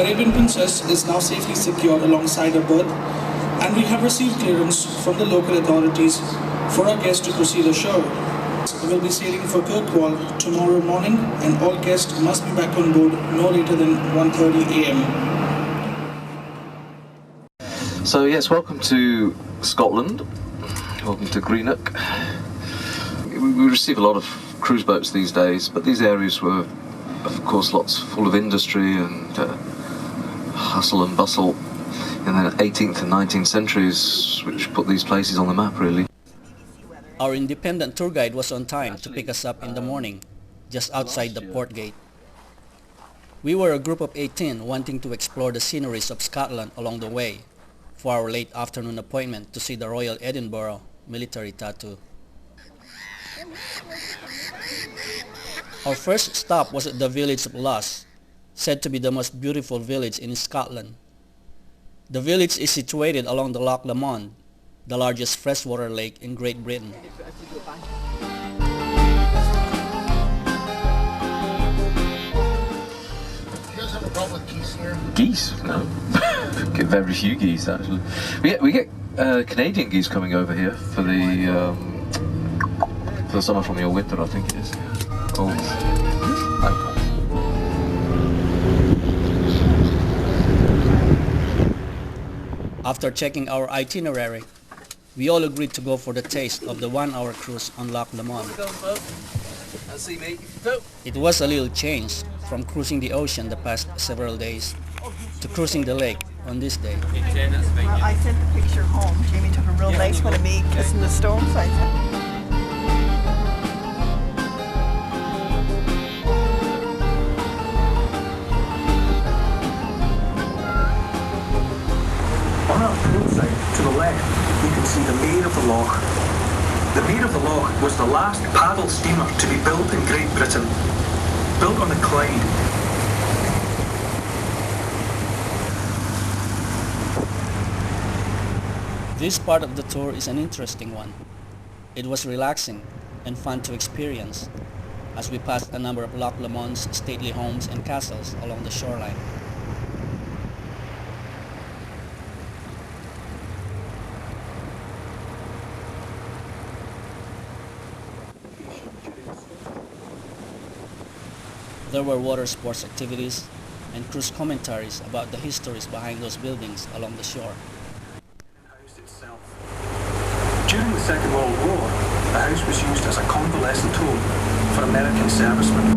Caribbean Princess is now safely secured alongside her berth, and we have received clearance from the local authorities for our guests to proceed ashore. We will be sailing for Kirkwall tomorrow morning, and all guests must be back on board no later than 1:30 a.m. So yes, welcome to Scotland. Welcome to Greenock. We receive a lot of cruise boats these days, but these areas were, of course, lots full of industry and hustle and bustle in the 18th and 19th centuries, which put these places on the map, really. Our independent tour guide was on time to pick us up in the morning, just outside the port gate. We were a group of 18 wanting to explore the sceneries of Scotland along the way for our late afternoon appointment to see the Royal Edinburgh Military Tattoo. Our first stop was at the village of Lochs, said to be the most beautiful village in Scotland. The village is situated along the Loch Lomond, the largest freshwater lake in Great Britain. You guys have a problem with geese here? Geese? No. Get very few geese, actually. We get Canadian geese coming over here for the summer from your winter, I think it is. Oh. After checking our itinerary, we all agreed to go for the taste of the 1-hour cruise on Loch Lomond. It was a little change from cruising the ocean the past several days to cruising the lake on this day. Well, I sent the picture home. Jamie took a real nice one of me kissing the stones. I said. On our poolside, to the left, you can see the Mayor of the Loch. The Mayor of the Loch was the last paddle steamer to be built in Great Britain, built on the Clyde. This part of the tour is an interesting one. It was relaxing and fun to experience as we passed a number of Loch Lomond's stately homes and castles along the shoreline. There were water sports activities and cruise commentaries about the histories behind those buildings along the shore. During the Second World War, the house was used as a convalescent home for American servicemen.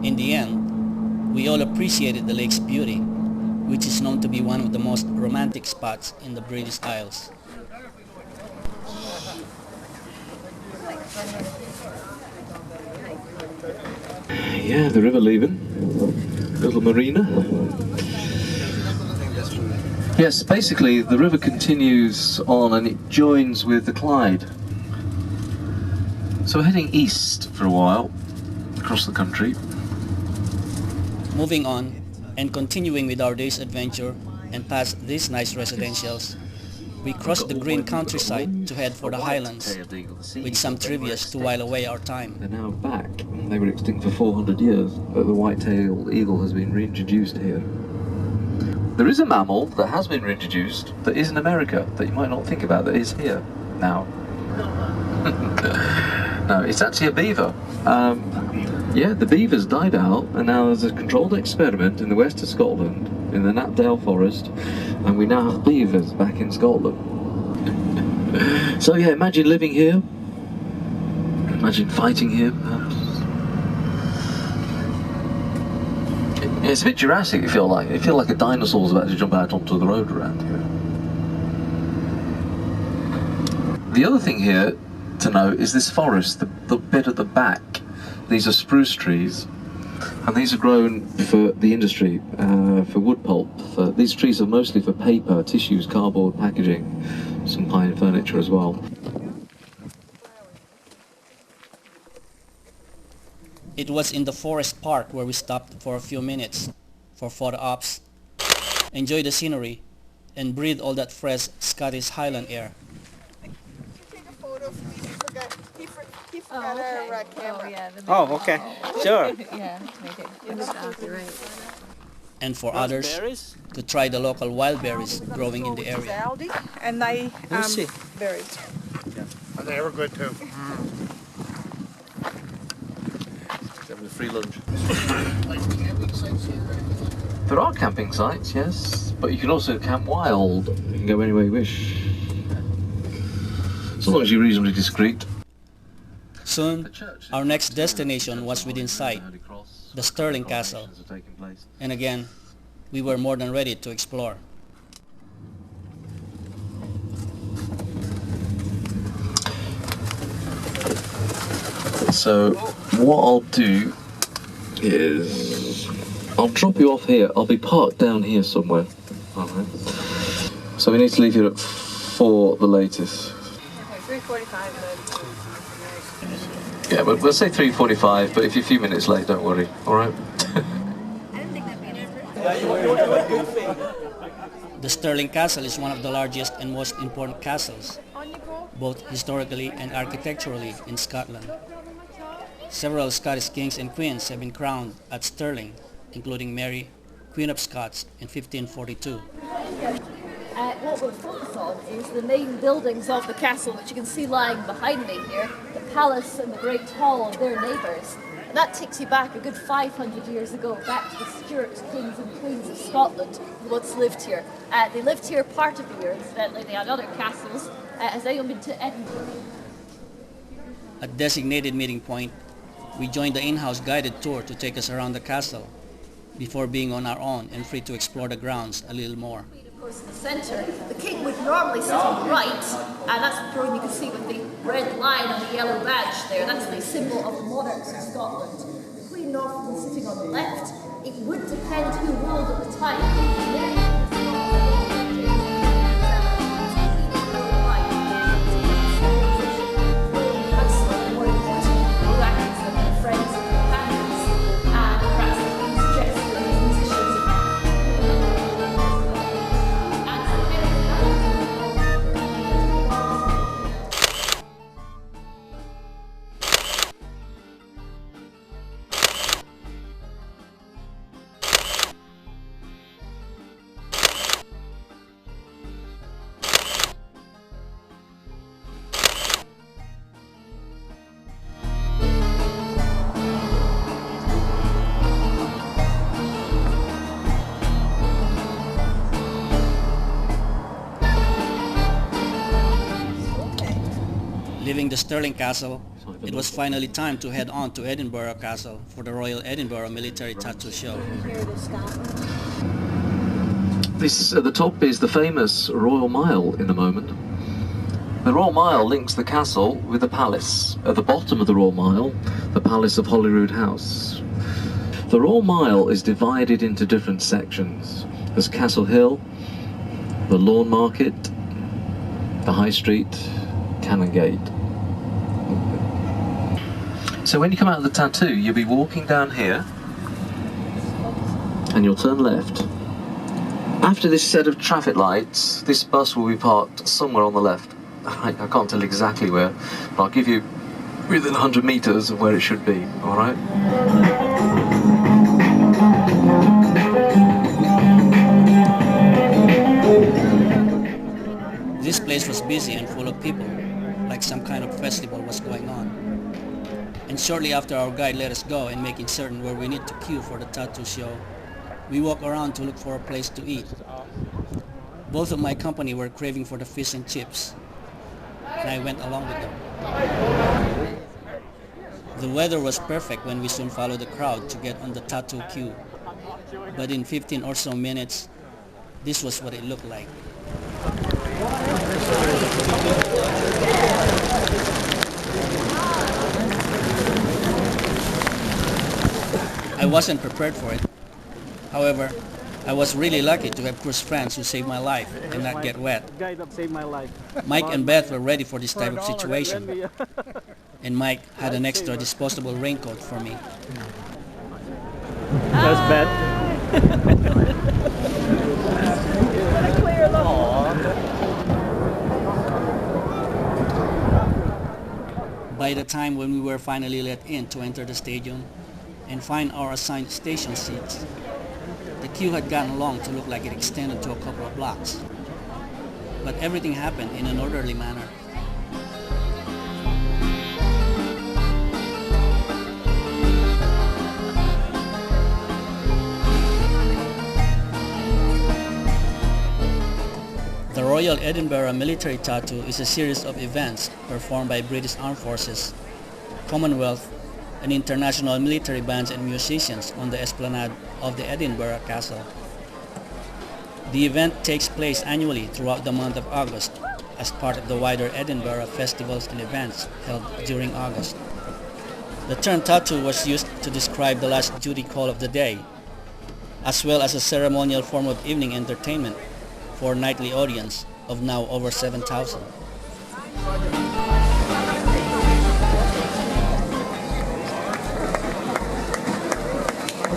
In the end, we all appreciated the lake's beauty, which is known to be one of the most romantic spots in the British Isles. Yeah, the river leaving. Little marina. Yes, basically the river continues on and it joins with the Clyde. So we're heading east for a while, across the country. Moving on and continuing with our day's adventure and past these nice residentials, we crossed the green countryside to head for the Highlands, with some trivias to while away our time. They're now back. They were extinct for 400 years, but the white-tailed eagle has been reintroduced here. There is a mammal that has been reintroduced that is in America that you might not think about that is here now. No, it's actually a beaver. Yeah, the beavers died out, and now there's a controlled experiment in the west of Scotland, in the Knapdale Forest, and we now have beavers back in Scotland. So yeah, imagine living here, imagine fighting here, perhaps. It's a bit Jurassic, you feel like. You feel like a dinosaur's about to jump out onto the road around here. The other thing here to note is this forest, the bit at the back. These are spruce trees, and these are grown for the industry, for wood pulp. These trees are mostly for paper, tissues, cardboard, packaging, some pine furniture as well. It was in the forest park where we stopped for a few minutes for photo ops, enjoy the scenery, and breathe all that fresh Scottish Highland air. Take a photo. He Got our camera. yeah. Oh, okay. Sure. Yeah, make it you're right. And for others, to try the local wild berries growing in the area. Aldi, and they see. berries. And they were good too. Having a free lunch. Like camping sites here. There are camping sites, yes, but you can also camp wild. You can go anywhere you wish. As long as you're reasonably discreet. Soon, our next destination was within sight, the Stirling Castle. And again, we were more than ready to explore. So, what I'll do is I'll drop you off here. I'll be parked down here somewhere. Alright. So we need to leave here at 4 the latest. Okay, 3:45 then. Yeah, but we'll say 3:45, but if you're a few minutes late, don't worry. Alright? The Stirling Castle is one of the largest and most important castles, both historically and architecturally, in Scotland. Several Scottish kings and queens have been crowned at Stirling, including Mary, Queen of Scots, in 1542. What we'll focus on is the main buildings of the castle, which you can see lying behind me here, the palace and the great hall of their neighbours. And that takes you back a good 500 years ago, back to the Stuart kings and queens of Scotland who once lived here. They lived here part of the year, incidentally. They had other castles as they moved to Edinburgh. At designated meeting point, we joined the in-house guided tour to take us around the castle, before being on our own and free to explore the grounds a little more. Of course, in the centre, the king would normally sit on the right, and that's the throne you can see with the red line and the yellow badge there. That's the symbol of the monarchs of Scotland. The queen often sitting on the left. It would depend who ruled at the time. Leaving the Stirling Castle, it was finally time to head on to Edinburgh Castle for the Royal Edinburgh Military Tattoo show. This at the top is the famous Royal Mile in the moment. The Royal Mile links the castle with the palace. At the bottom of the Royal Mile, the Palace of Holyrood House. The Royal Mile is divided into different sections. There's Castle Hill, the Lawn Market, the High Street, Canongate. So when you come out of the tattoo, you'll be walking down here and you'll turn left. After this set of traffic lights, this bus will be parked somewhere on the left. I can't tell exactly where, but I'll give you within 100 metres of where it should be, alright? This place was busy and full of people, like some kind of festival was going on. And shortly after our guide let us go and making certain where we need to queue for the tattoo show, we walked around to look for a place to eat. Both of my company were craving for the fish and chips, and I went along with them. The weather was perfect when we soon followed the crowd to get on the tattoo queue. But in 15 or so minutes, this was what it looked like. I wasn't prepared for it. However, I was really lucky to have cruise friends who saved my life and not get wet. Guy that saved my life. Mike and Beth were ready for this type of situation. And Mike had an extra disposable raincoat for me. That's bad. By the time when we were finally let in to enter the stadium and find our assigned station seats, the queue had gotten long to look like it extended to a couple of blocks. But everything happened in an orderly manner. The Royal Edinburgh Military Tattoo is a series of events performed by British Armed Forces, Commonwealth, and international military bands and musicians on the esplanade of the Edinburgh Castle. The event takes place annually throughout the month of August as part of the wider Edinburgh festivals and events held during August. The term tattoo was used to describe the last duty call of the day, as well as a ceremonial form of evening entertainment for a nightly audience of now over 7,000.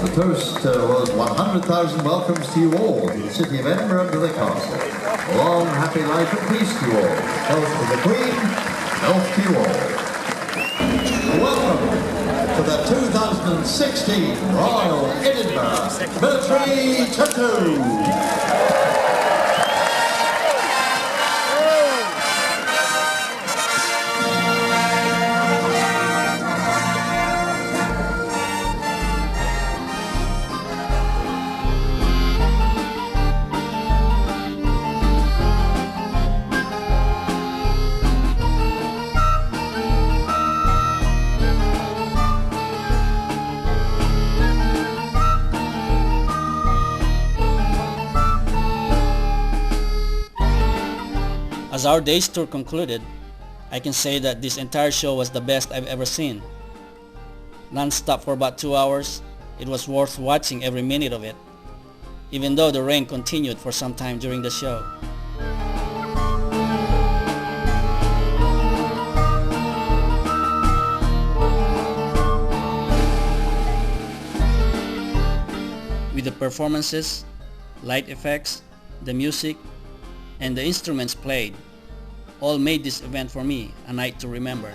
The toast was 100,000 welcomes to you all to the city of Edinburgh to the castle. Long, happy life and peace to you all. Health to the Queen, health to you all. Welcome to the 2016 Royal Edinburgh Military Tattoo. As our day's tour concluded, I can say that this entire show was the best I've ever seen. Non-stop for about 2 hours, it was worth watching every minute of it, even though the rain continued for some time during the show. With the performances, light effects, the music, and the instruments played, all made this event for me a night to remember.